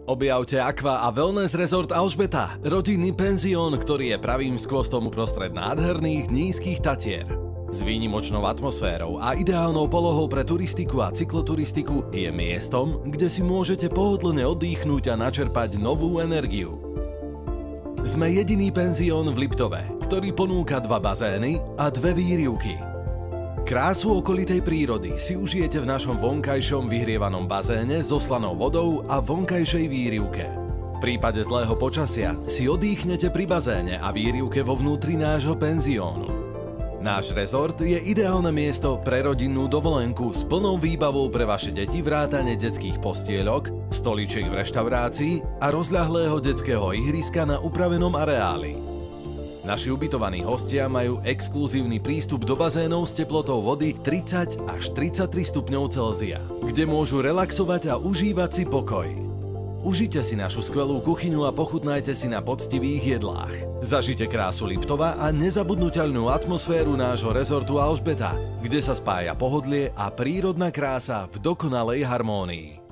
Objavte Aqua a Wellness Resort Alžbeta, rodinný penzión, ktorý je pravým skvostom uprostred nádherných nízkych Tatier. S výnimočnou atmosférou a ideálnou polohou pre turistiku a cykloturistiku je miestom, kde si môžete pohodlne oddychnúť a načerpať novú energiu. Sme jediný penzión v Liptove, ktorý ponúka 2 bazény a 2 výrivky. Krásu okolitej prírody si užijete v našom vonkajšom vyhrievanom bazéne so slanou vodou a vonkajšej výrivke. V prípade zlého počasia si odýchnete pri bazéne a výrivke vo vnútri nášho penziónu. Náš rezort je ideálne miesto pre rodinnú dovolenku s plnou výbavou pre vaše deti vrátane detských postieľok, stoličiek v reštaurácii a rozľahlého detského ihriska na upravenom areáli. Naši ubytovaní hostia majú exkluzívny prístup do bazénov s teplotou vody 30 až 33 stupňov Celzia, kde môžu relaxovať a užívať si pokoj. Užite si našu skvelú kuchyňu a pochutnajte si na poctivých jedlách. Zažite krásu Liptova a nezabudnuteľnú atmosféru nášho rezortu Alžbeta, kde sa spája pohodlie a prírodná krása v dokonalej harmónii.